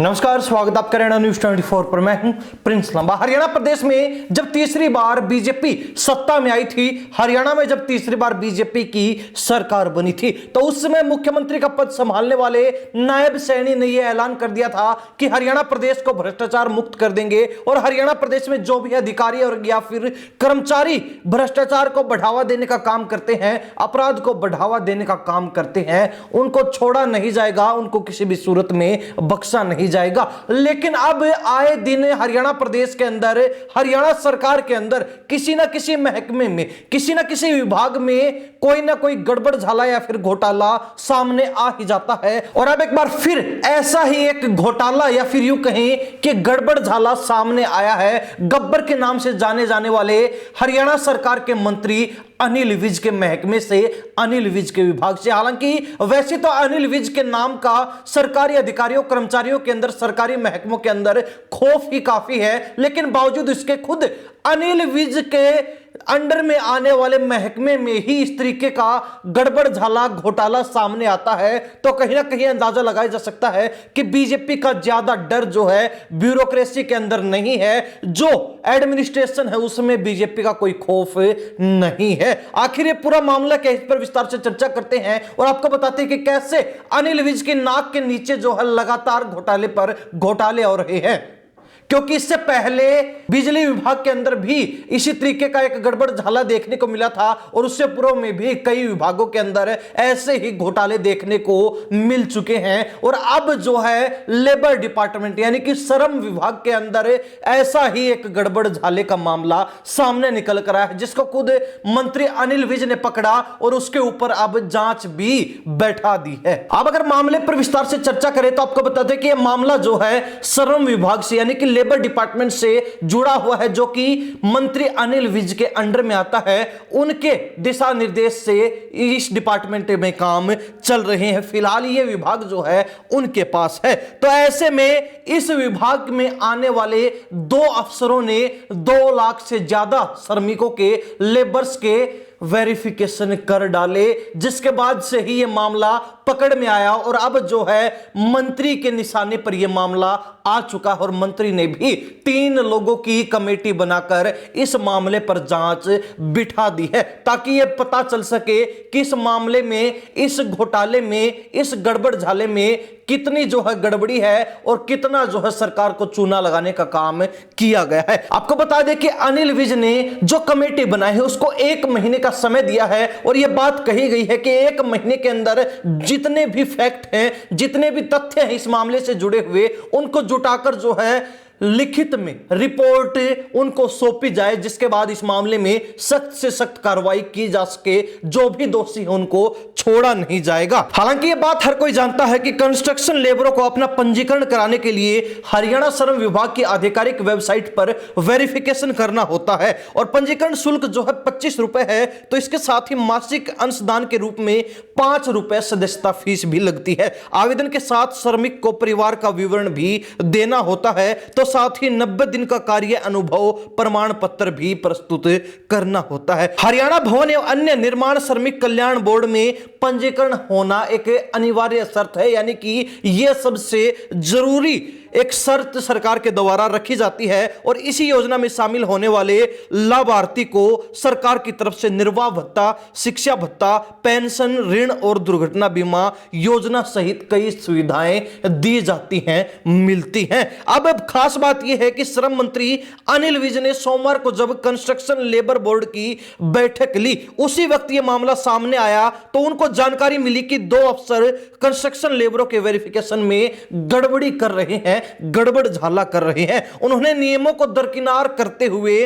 नमस्कार, स्वागत आप करें न्यूज 24 पर। मैं हूं प्रिंस लंबा। हरियाणा प्रदेश में जब तीसरी बार बीजेपी सत्ता में आई थी, हरियाणा में जब तीसरी बार बीजेपी की सरकार बनी थी, तो उस समय मुख्यमंत्री का पद संभालने वाले नायब सैनी ने यह ऐलान कर दिया था कि हरियाणा प्रदेश को भ्रष्टाचार मुक्त कर देंगे और हरियाणा प्रदेश में जो भी अधिकारी और या फिर कर्मचारी भ्रष्टाचार को बढ़ावा देने का काम करते हैं, अपराध को बढ़ावा देने का काम करते हैं, उनको छोड़ा नहीं जाएगा, उनको किसी भी सूरत में बख्शा नहीं जाएगा। लेकिन अब आए दिन हरियाणा प्रदेश के अंदर, हरियाणा सरकार के अंदर किसी ना किसी महकमे में, किसी ना किसी विभाग में कोई ना कोई गड़बड़ झाला या फिर घोटाला सामने आ ही जाता है। और अब एक बार फिर ऐसा ही एक घोटाला या फिर यूं कहें कि गड़बड़ झाला सामने आया है। गब्बर के नाम से जाने जाने वाले हरियाणा सरकार के मंत्री अनिल विज के महकमे से, अनिल विज के विभाग से। हालांकि वैसे तो अनिल विज के नाम का सरकारी अधिकारियों कर्मचारियों के अंदर, सरकारी महकमों के अंदर खौफ ही काफी है, लेकिन बावजूद इसके खुद अनिल विज के अंडर में आने वाले महकमे में ही इस तरीके का गड़बड़ झाला घोटाला सामने आता है, तो कहीं ना कहीं अंदाजा लगाया जा सकता है कि बीजेपी का ज्यादा डर जो है ब्यूरोक्रेसी के अंदर नहीं है, जो एडमिनिस्ट्रेशन है उसमें बीजेपी का कोई खौफ नहीं है। आखिर ये पूरा मामला क्या, इस पर विस्तार से चर्चा करते हैं और आपको बताते हैं कि कैसे अनिल विज की नाक के नीचे जो है लगातार घोटाले पर घोटाले हो रहे हैं। क्योंकि इससे पहले बिजली विभाग के अंदर भी इसी तरीके का एक गड़बड़ झाला देखने को मिला था और उससे पूर्व में भी कई विभागों के अंदर ऐसे ही घोटाले देखने को मिल चुके हैं। और अब जो है लेबर डिपार्टमेंट यानी कि श्रम विभाग के अंदर ऐसा ही एक गड़बड़ झाले का मामला सामने निकल कर आया है, जिसको खुद मंत्री अनिल विज ने पकड़ा और उसके ऊपर अब जांच भी बैठा दी है। अब अगर मामले पर विस्तार से चर्चा करें तो आपको बता दें कि यह मामला जो है श्रम विभाग से यानी कि लेबर डिपार्टमेंट से जुड़ा हुआ है, जो कि मंत्री अनिल विज के अंडर में आता है। उनके दिशा निर्देश से इस डिपार्टमेंट में काम चल रहे हैं। फिलहाल ये विभाग जो है उनके पास है। तो ऐसे में इस विभाग में आने वाले दो अफसरों ने 2 लाख से ज्यादा श्रमिकों के, लेबर्स के वेरिफिकेशन कर डाले, जिसके बाद से ही यह मामला पकड़ में आया और अब जो है मंत्री के निशाने पर यह मामला आ चुका है और मंत्री ने भी 3 लोगों की कमेटी बनाकर इस मामले पर जांच बिठा दी है, ताकि यह पता चल सके कि इस मामले में, इस घोटाले में, इस गड़बड़ झाले में कितनी जो है गड़बड़ी है और कितना जो है सरकार को चूना लगाने का काम किया गया है। आपको बता दें कि अनिल विज ने जो कमेटी बनाई है उसको 1 महीने का समय दिया है और यह बात कही गई है कि 1 महीने के अंदर जितने भी फैक्ट हैं, जितने भी तथ्य हैं इस मामले से जुड़े हुए, उनको जुटाकर जो है लिखित में रिपोर्ट उनको सौंपी जाए, जिसके बाद इस मामले में सख्त से सख्त कार्रवाई की जा सके। जो भी दोषी है उनको छोड़ा नहीं जाएगा। हालांकि यह बात हर कोई जानता है कि कंस्ट्रक्शन लेबरों को अपना पंजीकरण कराने के लिए हरियाणा श्रम विभाग की आधिकारिक वेबसाइट पर वेरिफिकेशन करना होता है और पंजीकरण शुल्क जो है 25 रुपए है। तो इसके साथ ही मासिक अंशदान के रूप में 5 रुपए सदस्यता फीस भी लगती है। आवेदन के साथ श्रमिक को परिवार का विवरण भी देना होता है, तो साथ ही 90 दिन का कार्य अनुभव प्रमाण पत्र भी प्रस्तुत करना होता है। हरियाणा भवन एवं अन्य निर्माण श्रमिक कल्याण बोर्ड में पंजीकरण होना एक अनिवार्य शर्त है, यानी कि यह सबसे जरूरी एक शर्त सरकार के द्वारा रखी जाती है और इसी योजना में शामिल होने वाले लाभार्थी को सरकार की तरफ से निर्वाह भत्ता, शिक्षा भत्ता, पेंशन, ऋण और दुर्घटना बीमा योजना सहित कई सुविधाएं दी जाती हैं, मिलती हैं। अब खास बात यह है कि श्रम मंत्री अनिल विज ने सोमवार को जब कंस्ट्रक्शन लेबर बोर्ड की बैठक ली, उसी वक्त यह मामला सामने आया तो उनको जानकारी मिली कि 2 अफसर कंस्ट्रक्शन लेबरों के वेरिफिकेशन में गड़बड़ी कर रहे हैं, गड़बड़ झाला कर रहे हैं। उन्होंने नियमों को दरकिनार करते हुए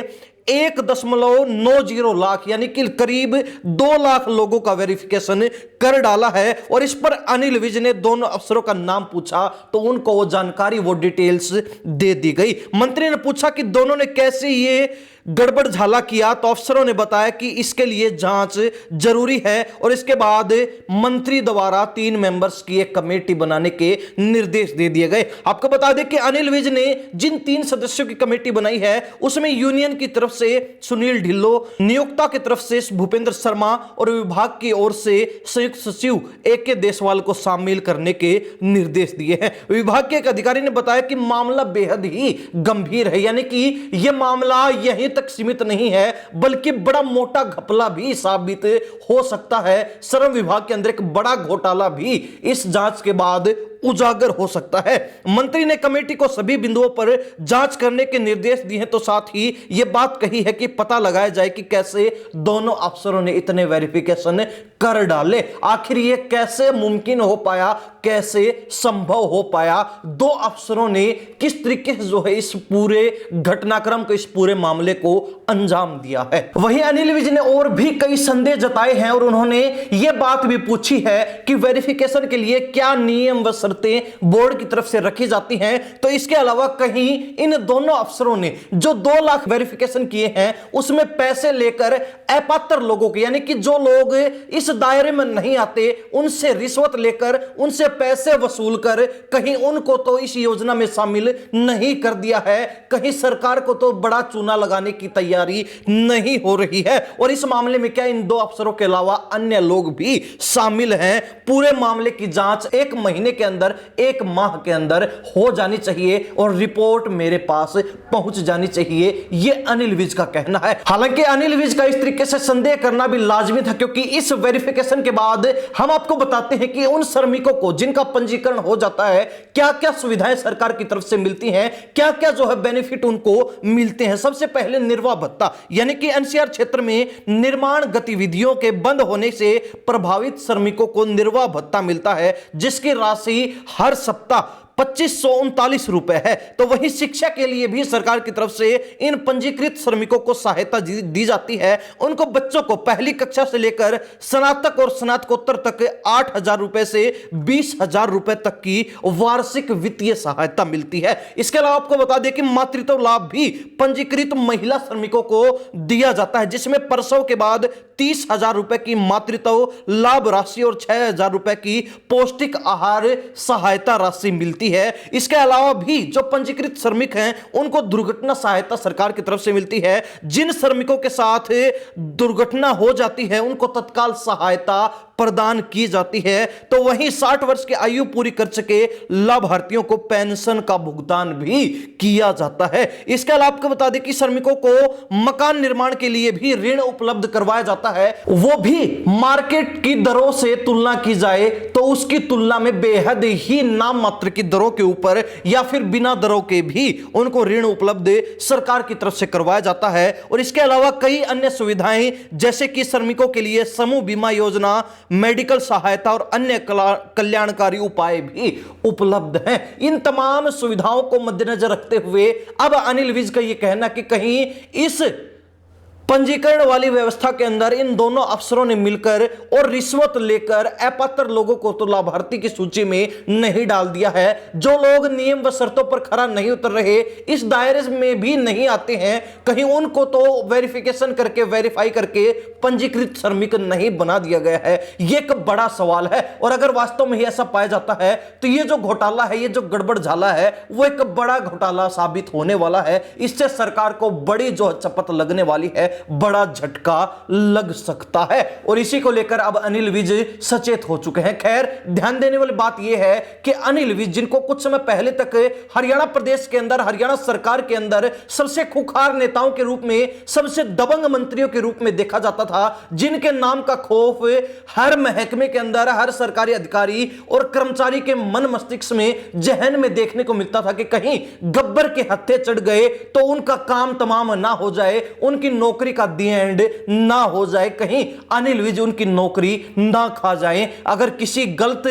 1.90 लाख यानी कि करीब 2 लाख लोगों का वेरिफिकेशन कर डाला है। और इस पर अनिल विज ने दोनों अफसरों का नाम पूछा तो उनको वो जानकारी, वो डिटेल्स दे दी गई। मंत्री ने पूछा कि दोनों ने कैसे ये गड़बड़ झाला किया, तो अफसरों ने बताया कि इसके लिए जांच जरूरी है और इसके बाद मंत्री द्वारा 3 मेंबर्स की एक कमेटी बनाने के निर्देश दे दिए गए। आपको बता दें कि अनिल विज ने जिन 3 सदस्यों की कमेटी बनाई है उसमें यूनियन की तरफ से सुनील ढिल्लों, नियोक्ता की तरफ से भूपेंद्र शर्मा और विभाग की ओर से संयुक्त सचिव AK देशवाल को शामिल करने के निर्देश दिए हैं। विभाग के एक अधिकारी ने बताया कि मामला बेहद ही गंभीर है, यानी कि यह मामला यहीं तक सीमित नहीं है बल्कि बड़ा मोटा घपला भी साबित हो सकता है। श्रम विभाग के अंदर एक बड़ा घोटाला भी इस जांच के बाद उजागर हो सकता है। मंत्री ने कमेटी को सभी बिंदुओं पर जांच करने के निर्देश दिए हैं, तो साथ ही यह बात कही है कि पता लगाया जाए कि कैसे दोनों अफसरों ने इतने वेरिफिकेशन कर डाले, आखिर यह कैसे मुमकिन हो पाया, कैसे संभव हो पाया, दो अफसरों ने किस तरीके से जो है इस पूरे घटनाक्रम को, इस पूरे मामले को अंजाम दिया है। वहीं अनिल विज ने और भी कई संदेह जताए हैं और उन्होंने यह बात भी पूछी है कि वेरिफिकेशन के लिए क्या नियम व शर्तें बोर्ड की तरफ से रखी जाती हैं। तो इसके अलावा कहीं इन दोनों अफसरों ने जो 2 लाख वेरिफिकेशन किए हैं उसमें पैसे लेकर अपात्र लोगों के, यानी कि जो लोग इस दायरे में नहीं आते, उनसे रिश्वत लेकर, उनसे पैसे वसूल कर कहीं उनको तो इस योजना में शामिल नहीं कर दिया है, कहीं सरकार को तो बड़ा चूना लगाने की तैयारी नहीं हो रही है। और इस मामले में क्या इन 2 अफसरों के अलावा अन्य लोग भी शामिल हैं? पूरे मामले की जांच 1 महीने के अंदर, 1 माह के अंदर हो जानी चाहिए और रिपोर्ट मेरे पास पहुंच जानी चाहिए, यह अनिल विज का कहना है। हालांकि अनिल विज का इस तरीके से संदेह करना भी लाजमी था, क्योंकि इस वेरिफिकेशन के बाद हम आपको बताते हैं कि उन श्रमिकों को जिनका पंजीकरण हो जाता है क्या क्या सुविधाएं सरकार की तरफ से मिलती हैं, क्या क्या जो है बेनिफिट उनको मिलते हैं। सबसे पहले निर्वाह भत्ता, यानी कि NCR क्षेत्र में निर्माण गतिविधियों के बंद होने से प्रभावित श्रमिकों को निर्वाह भत्ता मिलता है, जिसकी राशि हर सप्ताह 2539 रुपए है। तो वहीं शिक्षा के लिए भी सरकार की तरफ से इन पंजीकृत श्रमिकों को सहायता दी जाती है। उनको बच्चों को पहली कक्षा से लेकर स्नातक और स्नातकोत्तर तक 8,000 रुपए से 20,000 रुपए तक की वार्षिक वित्तीय सहायता मिलती है। इसके अलावा आपको बता दें कि मातृत्व लाभ भी पंजीकृत महिला श्रमिकों को दिया जाता है, जिसमें प्रसव के बाद 30,000 रुपए की मातृत्व लाभ राशि और 6,000 रुपए की पौष्टिक आहार सहायता राशि मिलती है। इसके अलावा भी जो पंजीकृत श्रमिक हैं उनको दुर्घटना सहायता सरकार की तरफ से मिलती है। जिन श्रमिकों के साथ दुर्घटना हो जाती है उनको तत्काल सहायता प्रदान की जाती है। तो वहीं 60 वर्ष की आयु पूरी कर चुके लाभार्थियों को पेंशन का भुगतान भी किया जाता है। इसके अलावा आपको बता दें कि श्रमिकों को मकान निर्माण के लिए भी ऋण उपलब्ध करवाया जाता है, वो भी मार्केट की दरों से तुलना की जाए तो उसकी तुलना में बेहद ही नाम मात्र की दरों के ऊपर या फिर बिना दरों के भी उनको ऋण उपलब्ध सरकार की तरफ से करवाया जाता है। और इसके अलावा कई अन्य सुविधाएं जैसे कि श्रमिकों के लिए समूह बीमा योजना, मेडिकल सहायता और अन्य कल्याणकारी उपाय भी उपलब्ध हैं। इन तमाम सुविधाओं को मद्देनजर रखते हुए अब अनिल विज का यह कहना कि कहीं इस पंजीकरण वाली व्यवस्था के अंदर इन दोनों अफसरों ने मिलकर और रिश्वत लेकर अपात्र लोगों को तो लाभार्थी की सूची में नहीं डाल दिया है। जो लोग नियम व शर्तों पर खरा नहीं उतर रहे, इस दायरे में भी नहीं आते हैं, कहीं उनको तो वेरिफिकेशन करके, वेरीफाई करके पंजीकृत श्रमिक नहीं बना दिया गया है। यह एक बड़ा सवाल है और अगर वास्तव में ही ऐसा पाया जाता है तो यह जो घोटाला है, यह जो गड़बड़ झाला है, वो एक बड़ा घोटाला साबित होने वाला है। इससे सरकार को बड़ी जो चपत लगने वाली है, बड़ा झटका लग सकता है और इसी को लेकर अब अनिल विज सचेत हो चुके हैं। खैर, ध्यान देने वाली बात यह है कि अनिल विज, जिनको कुछ समय पहले तक हरियाणा प्रदेश के अंदर, हरियाणा सरकार के अंदर सबसे खुखार नेताओं के रूप में, सबसे दबंग मंत्रियों के रूप में देखा जाता था, जिनके नाम का खौफ हर महकमे के अंदर, हर सरकारी अधिकारी और कर्मचारी के मन मस्तिष्क में, जहन में देखने को मिलता था कि कहीं गब्बर के हत्थे चढ़ गए तो उनका काम तमाम ना हो जाए, उनकी नौकरी का दी एंड ना हो जाए, कहीं अनिल विज उनकी नौकरी ना खा जाए अगर किसी गलत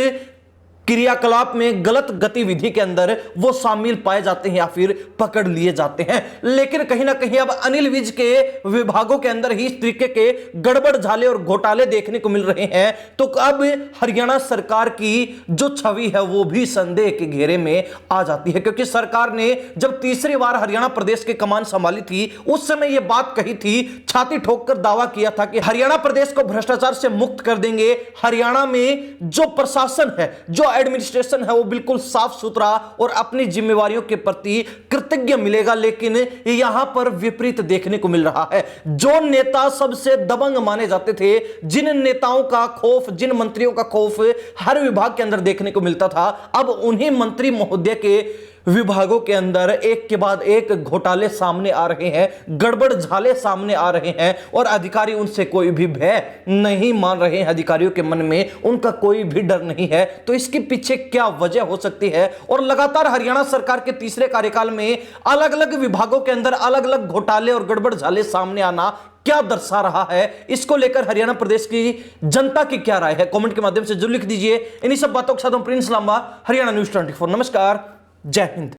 क्रियाकलाप में, गलत गतिविधि के अंदर वो शामिल पाए जाते हैं या फिर पकड़ लिए जाते हैं। लेकिन कहीं ना कहीं अब अनिल विज के विभागों के अंदर ही इस तरीके के गड़बड़ झाले और घोटाले देखने को मिल रहे हैं, तो अब हरियाणा सरकार की जो छवि है वो भी संदेह के घेरे में आ जाती है। क्योंकि सरकार ने जब तीसरी बार हरियाणा प्रदेश की कमान संभाली थी, उस समय यह बात कही थी, छाती ठोककर दावा किया था कि हरियाणा प्रदेश को भ्रष्टाचार से मुक्त कर देंगे। हरियाणा में जो प्रशासन है, जो एडमिनिस्ट्रेशन है वो बिल्कुल साफ सुथरा और अपनी जिम्मेवारियों के प्रति कृतज्ञ मिलेगा, लेकिन यहां पर विपरीत देखने को मिल रहा है। जो नेता सबसे दबंग माने जाते थे, जिन नेताओं का खौफ, जिन मंत्रियों का खौफ हर विभाग के अंदर देखने को मिलता था, अब उन्हीं मंत्री महोदय के विभागों के अंदर एक के बाद एक घोटाले सामने आ रहे हैं, गड़बड़ झाले सामने आ रहे हैं और अधिकारी उनसे कोई भी भय नहीं मान रहे हैं। अधिकारियों के मन में उनका कोई भी डर नहीं है। तो इसके पीछे क्या वजह हो सकती है? और लगातार हरियाणा सरकार के तीसरे कार्यकाल में अलग अलग विभागों के अंदर अलग अलग घोटाले और गड़बड़ झाले सामने आना क्या दर्शा रहा है? इसको लेकर हरियाणा प्रदेश की जनता की क्या राय है? कमेंट के माध्यम से जरूर लिख दीजिए। इन्हीं सब बातों के साथ हम प्रिंस लांबा, हरियाणा न्यूज 24। नमस्कार, जय हिंद।